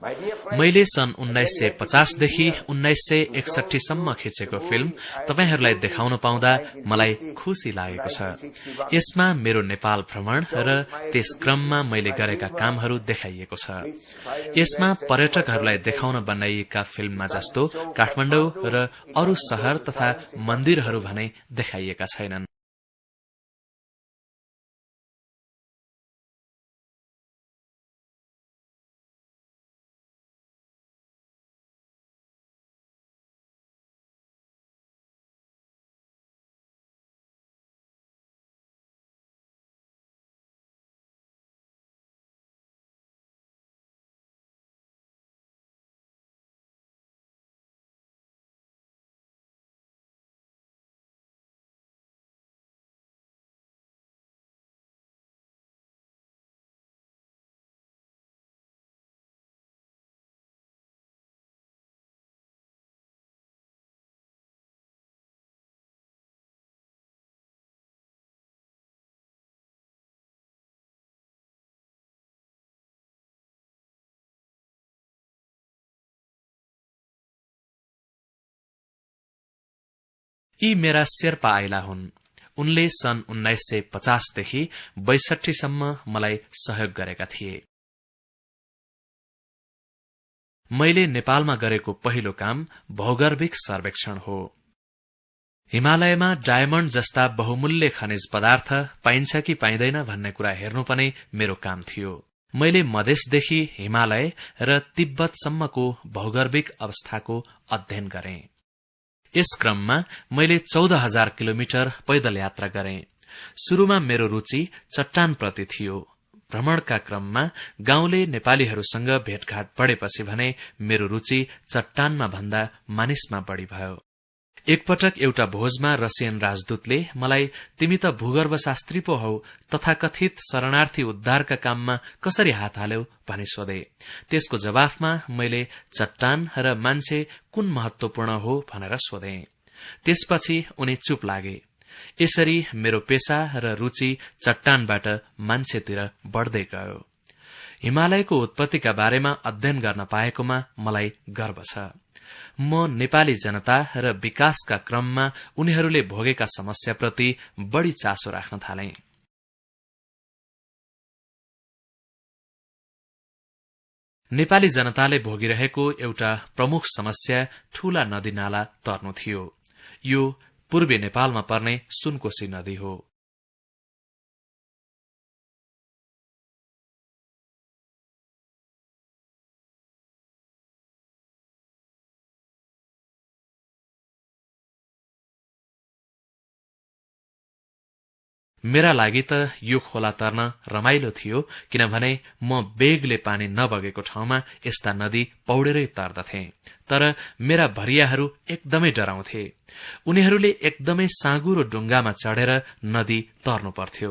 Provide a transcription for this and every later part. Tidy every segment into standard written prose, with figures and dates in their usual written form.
मैले सन् 1950 देखि 1961 सम्म खिचेको फिल्म तपाईहरूलाई देखाउन पाउँदा मलाई खुशी लागेको छ। यसमा मेरो नेपाल भ्रमण र त्यस क्रममा मैले गरेका कामहरू देखाइएको छ। यसमा पर्यटकहरूलाई देखाउन बनाइएका फिल्ममा जस्तो काठमाडौँ र अरू शहर तथा मन्दिरहरू भने देखाइएका छैनन्। यी मेरा शेर्पा आइला हुन्। उनले सन् 1950 देखि 62 सम्म मलाई सहयोग गरेका थिए। मैले नेपालमा गरेको पहिलो काम भौगर्भिक सर्वेक्षण हो। हिमालयमा डायमण्ड जस्ता बहुमूल्य खनिज पदार्थ पाइन्छ कि पाइँदैन भन्ने कुरा हेर्नु पनि मेरो काम थियो। मैले मधेसदेखि हिमालय र तिब्बतसम्मको भौगर्भिक अवस्थाको अध्ययन गरेँ। यस क्रममा मैले 14,000 किलोमिटर पैदल यात्रा गरेँ। सुरुमा मेरो रुचि चट्टानप्रति थियो। भ्रमणका क्रममा गाउँले नेपालीहरूसँग भेटघाट बढेपछि भने मेरो रुचि चट्टानमा भन्दा मानिसमा बढ़ी भयो। एकपटक एउटा भोजमा रसियन राजदूतले मलाई तिमी त भूगर्भशास्त्री पो हौ, तथाकथित शरणार्थी उद्धारका काममा कसरी हात हाल्यौ भनी सोधे। त्यसको जवाफमा मैले चट्टान र मान्छे कुन महत्वपूर्ण हो भनेर सोधे। त्यसपछि उनी चुप लागे। यसरी मेरो पेशा र रुचि चट्टानबाट मान्छेतिर बढ्दै गयो। हिमालयको उत्पत्तिका बारेमा अध्ययन गर्न पाएकोमा मलाई गर्व छ। म नेपाली जनता र विकासका क्रममा उनीहरूले भोगेका समस्याप्रति बढ़ी चासो राख्न थाले। नेपाली जनताले भोगिरहेको एउटा प्रमुख समस्या ठूला नदीनाला तर्नु थियो। यो पूर्वी नेपालमा पर्ने सुनकोशी नदी हो। मेरा लागि त यो खोला तर्न रमाइलो थियो, किनभने म बेगले पानी नबगेको ठाउँमा यस्ता नदी पौडेरै तर्दथे। तर मेरा भरियाहरू एकदमै डराउँथे। उनीहरूले एकदमै साँगुरो डुङ्गामा चढेर नदी तर्नु पर्थ्यो।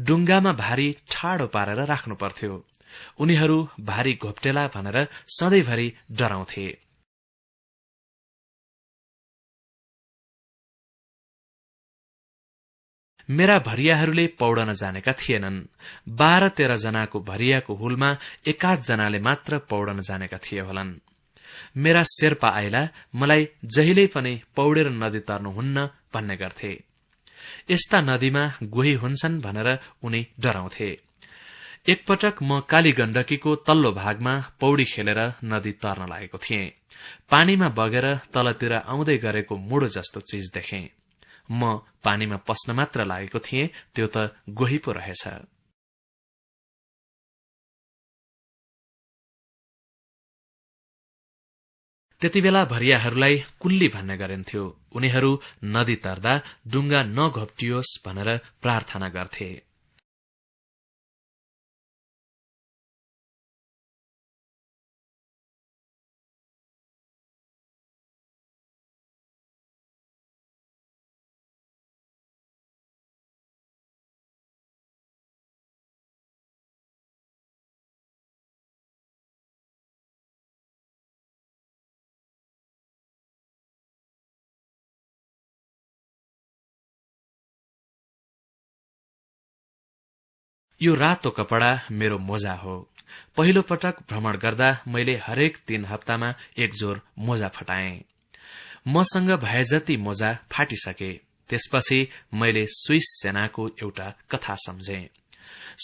डुङ्गामा भारी ठाडो पारेर राख्नु पर्थ्यो। उनीहरू भारी घोप्टेला भनेर सधैँभरि डराउँथे। मेरा भरियाहरूले पौडन जानेका थिएनन्। 12-13 जनाको भरियाको हुलमा एकाध जनाले मात्र पौडन जानेका थिए होलान्। मेरा शेर्पा आइला मलाई जहिल्यै पनि पौडेर नदी तर्नुहुन्न भन्ने गर्थे। यस्ता नदीमा गोही हुन्छन् भनेर उनी डराउँथे। एकपटक म काली गण्डकीको तल्लो भागमा पौडी खेलेर नदी तर्न लागेको थिएँ। पानीमा बगेर तलतिर आउँदै गरेको मुडो जस्तो चीज देखेँ। म पानीमा पस्न मात्र लागेको थिएँ, त्यो त गोही पो रहेछ। त्यतिबेला भरियाहरूलाई कुल्ली भन्ने गरिन्थ्यो। उनीहरू नदी तर्दा डुङ्गा नघोप्टियोस् भनेर प्रार्थना गर्थे। यो रातो कपडा मेरो मोजा हो। पहिलो पटक भ्रमण गर्दा मैले हरेक 3 हप्तामा एक जोर मोजा फटाएँ। मसँग भए जति मोजा फाटिसके। त्यसपछि मैले स्विस सेनाको एउटा कथा सम्झे।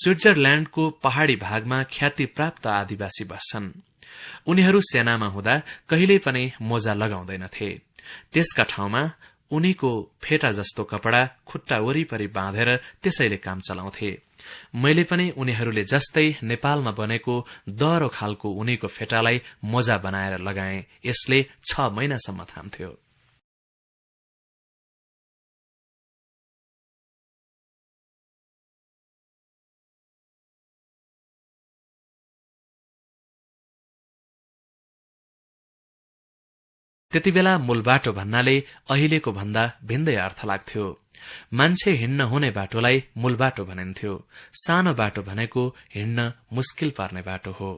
स्विट्जरल्याण्डको पहाड़ी भागमा ख्याति प्राप्त आदिवासी बस्छन्। उनीहरू सेनामा हुँदा कहिल्यै पनि मोजा लगाउँदैनथे। त्यसका ठाउँमा उनीको फेटा जस्तो कपडा खुट्टा वरिपरि बाँधेर त्यसैले काम चलाउँथे। मैले पनि उनीहरूले जस्तै नेपालमा बनेको दह्रो खालको उनीको फेटालाई मोजा बनाएर लगाएँ। यसले 6 महिनासम्म थाम्थ्यो। त्यतिबेला मूल बाटो भन्नाले अहिलेको भन्दा भिन्दै अर्थ लाग्थ्यो। मान्छे हिँड्न हुने बाटोलाई मूल बाटो भनिन्थ्यो। सानो बाटो भनेको हिँड्न मुस्किल पर्ने बाटो हो।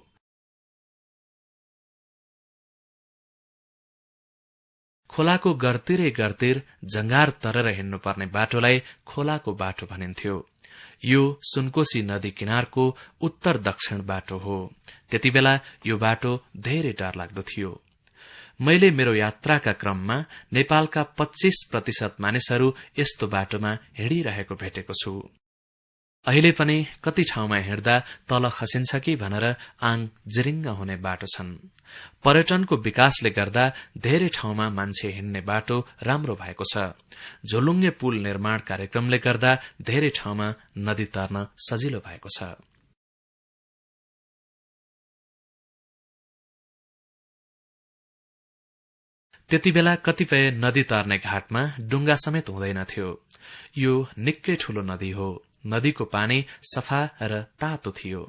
खोलाको गर्तिरै गर्तिर जंगार तरेर हिँड्नुपर्ने बाटोलाई खोलाको बाटो भनिन्थ्यो। यो सुनकोशी नदी किनारको उत्तर दक्षिण बाटो हो। त्यतिबेला यो बाटो धेरै डरलाग्दो थियो। मैले मेरो यात्राका क्रममा नेपालका 25% मानिसहरू यस्तो बाटोमा हिँडिरहेको भेटेको छु। अहिले पनि कति ठाउँमा हिँड्दा तल खसिन्छ कि भनेर आङ जिरिङ्ग हुने बाटो छन्। पर्यटनको विकासले गर्दा धेरै ठाउँमा मान्छे हिँड्ने बाटो राम्रो भएको छ। झोलुङ्गे पुल निर्माण कार्यक्रमले गर्दा धेरै ठाउँमा नदी तर्न सजिलो भएको छ। त्यतिबेला कतिपय नदी तर्ने घाटमा डुङ्गा समेत हुँदैनथ्यो। यो निकै ठूलो नदी हो। नदीको पानी सफा र तातो थियो।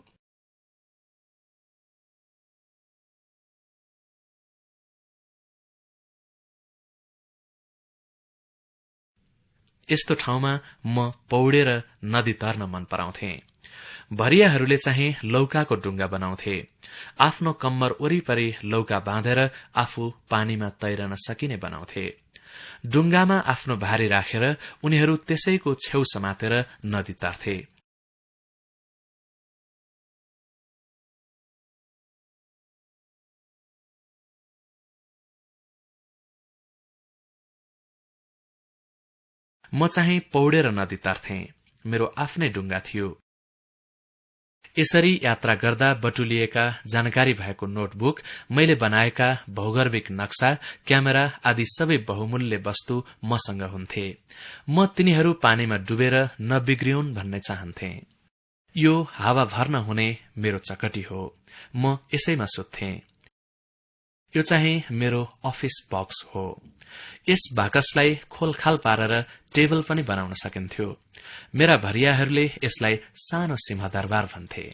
यस्तो ठाउँमा म पौडेर नदी तर्न मन पराउँथे। भरियाहरूले चाहिँ लौकाको डुङ्गा बनाउँथे। आफ्नो कम्मर वरिपरि लौका बाँधेर आफू पानीमा तैरन सकिने बनाउँथे। डुङ्गामा आफ्नो भारी राखेर उनीहरू त्यसैको छेउ समातेर नदी तर्थे। म चाहिँ पौडेर नदी तर्थे। मेरो आफ्नै डुङ्गा थियो। यसरी यात्रा गर्दा बटुलिएका जानकारी भएको नोटबुक, मैले बनाएका भौगर्भिक नक्सा, क्यामेरा आदि सबै बहुमूल्य वस्तु मसँग हुन्थे। म तिनीहरू पानीमा डुबेर नबिग्रिउन् भन्ने चाहन्थे। यो हावा भर्न हुने मेरो चकटी हो। म यसैमा सुत्थे। यो चाहिँ मेरो अफिस बक्स हो। यस बाकसलाई खोलखाल पारेर टेबल पनि बनाउन सकिन्थ्यो। मेरा भरियाहरूले यसलाई सानो सिंहदरबार भन्थे।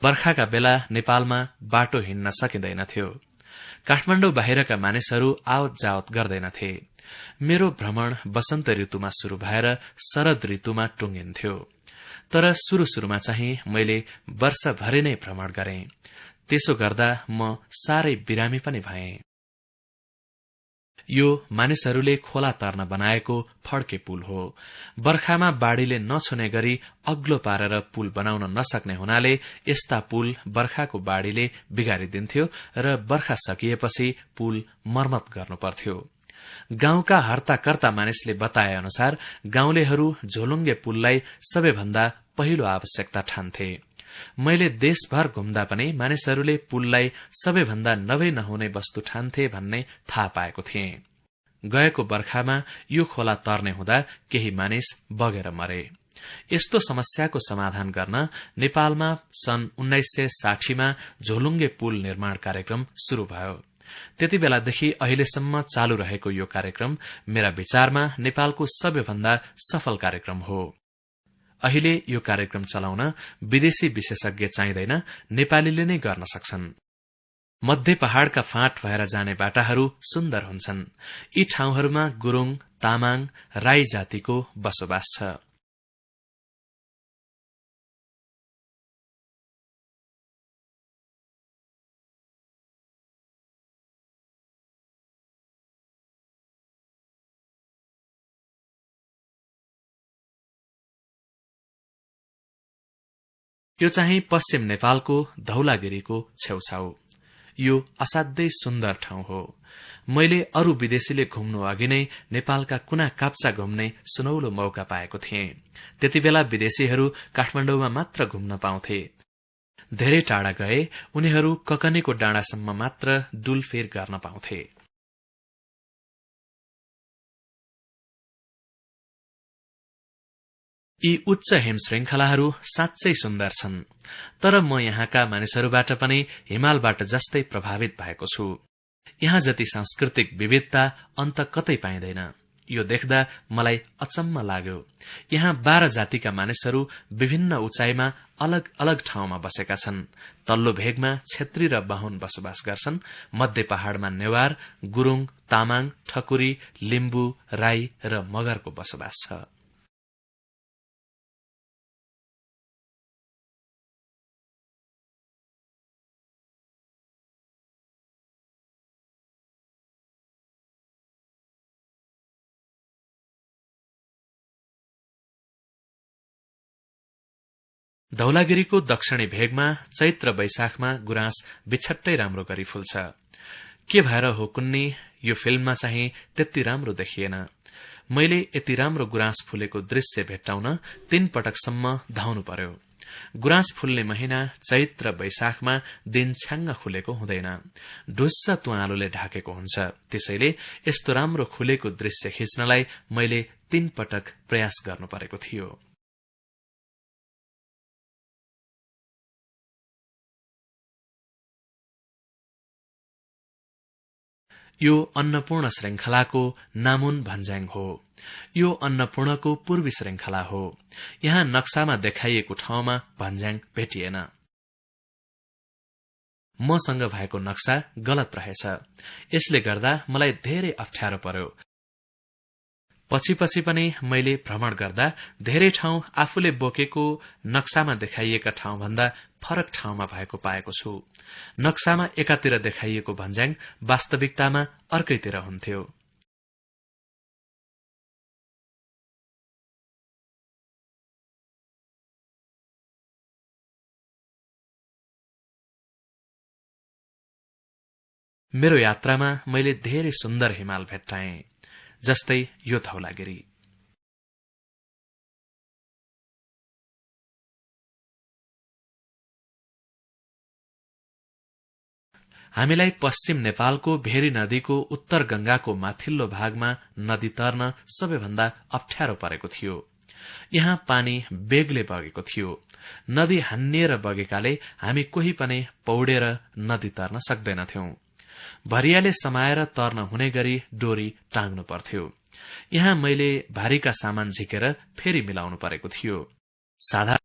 बर्खाका बेला नेपालमा बाटो हिँड्न सकिँदैनथ्यो। काठमाडौँ बाहिरका मानिसहरू आवत जावत गर्दैनथे। मेरो भ्रमण वसन्त ऋतुमा शुरू भएर शरद ऋतुमा टुंगिन्थ्यो। तर सुरुमा चाहिँ मैले वर्षभरि नै भ्रमण गरेँ। त्यसो गर्दा म साह्रै बिरामी पनि भएँ। यो मानिसहरूले खोला तर्न बनाएको फड्के पुल हो। बर्खामा बाढ़ीले नछुने गरी अग्लो पारेर पुल बनाउन नसक्ने हुनाले यस्ता पुल बर्खाको बाढ़ीले बिगारिदिन्थ्यो र बर्खा सकिएपछि पुल मर्मत गर्नुपर्थ्यो। गाउँका हर्ताकर्ता मानिसले बताए अनुसार गाउँलेहरू झोलुङ्गे पुललाई सबैभन्दा पहिलो आवश्यकता ठान्थे। मैले देशभर घुम्दा पनि मानिसहरूले पुललाई सबैभन्दा नभई नहुने वस्तु ठान्थे भन्ने थाहा पाएको थिएँ। गएको बर्खामा यो खोला तर्ने हुँदा केही मानिस बगेर मरे। यस्तो समस्याको समाधान गर्न नेपालमा सन् 1960मा झोलुङ्गे पुल निर्माण कार्यक्रम शुरू भयो। त्यति बेलादेखि अहिलेसम्म चालू रहेको यो कार्यक्रम मेरा विचारमा नेपालको सबैभन्दा सफल कार्यक्रम हो। अहिले यो कार्यक्रम चलाउन विदेशी विशेषज्ञ चाहिँदैन, नेपालीले नै गर्न सक्छन्। मध्य पहाड़का फाँट भएर जाने बाटाहरू सुन्दर हुन्छन्। यी ठाउँहरूमा गुरूङ, तामाङ, राई जातिको बसोबास छ। यो चाहिँ पश्चिम नेपालको धौलागिरीको छेउछाउ। यो असाध्यै सुन्दर ठाउँ हो। मैले अरू विदेशीले घुम्नु अघि नै नेपालका कुना काप्चा घुम्ने सुनौलो मौका पाएको थिएँ। त्यति बेला विदेशीहरू काठमाडौँमा मात्र घुम्न पाउँथे। धेरै टाढा गए उनीहरू ककनीको डाँडासम्म मात्र डुलफेर गर्न पाउँथे। यी उच्च हिम श्रृंखलाहरू साँच्चै सुन्दर छन्, तर म यहाँका मानिसहरूबाट पनि हिमालबाट जस्तै प्रभावित भएको छु। यहाँ जति सांस्कृतिक विविधता अन्त कतै पाइँदैन। यो देख्दा मलाई अचम्म लाग्यो। यहाँ 12 जातिका मानिसहरू विभिन्न उचाइमा अलग अलग ठाउँमा बसेका छन्। तल्लो भेगमा क्षेत्री र बाहुन बसोबास गर्छन्। मध्य पहाड़मा नेवार, गुरूङ, तामाङ, ठकुरी, लिम्बू, राई र मगरको बसोबास छ। धौलागिरीको दक्षिणी भेगमा चैत्र वैशाखमा गुराँस बिछट्टै राम्रो गरी फुल्छ। के भएर हो कुन्नी यो फिल्ममा चाहिँ त्यति राम्रो देखिएन। मैले यति राम्रो गुराँस फुलेको दृश्य भेट्टाउन 3 पटकसम्म धाउनु पर्यो। गुराँस फुल्ने महिना चैत्र वैशाखमा दिन छ्याङ्ग खुलेको हुँदैन। ढुस्स तुवालोले ढाकेको हुन्छ। त्यसैले यस्तो राम्रो खुलेको दृश्य खिच्नलाई मैले 3 पटक प्रयास गर्नु परेको थियो। यो अन्नपूर्ण श्रृंखलाको नामुन भन्ज्याङ हो। यो अन्नपूर्णको पूर्वी श्रृंखला हो। यहाँ नक्सामा देखाइएको ठाउँमा भन्ज्याङ भेटिएन। मसँग भएको नक्सा गलत रहेछ। यसले गर्दा मलाई धेरै अप्ठ्यारो पर्यो। पछि पनि मैले भ्रमण गर्दा धेरै ठाउँ आफूले बोकेको नक्सामा देखाइएका ठाउँभन्दा फरक ठाउँमा भएको पाएको छु। नक्सामा एकातिर देखाइएको भन्ज्याङ वास्तविकतामा अर्कैतिर हुन्थ्यो। मेरो यात्रामा मैले धेरै सुन्दर हिमाल भेट्टाएँ, जस्तै यो धौलागिरी। हामीलाई पश्चिम नेपालको भेरी नदीको उत्तर गंगाको माथिल्लो भागमा नदी तर्न सबैभन्दा अप्ठ्यारो परेको थियो। यहाँ पानी बेगले बगेको थियो। नदी हान्निएर बगेकाले हामी कोही पनि पौडेर नदी तर्न सक्दैनथ्यौं। भरियाले समाएर तर्न हुने गरी डोरी टाँग्नु पर्थ्यो। यहाँ मैले भारीका सामान झिकेर फेरि मिलाउनु परेको थियो। साधारण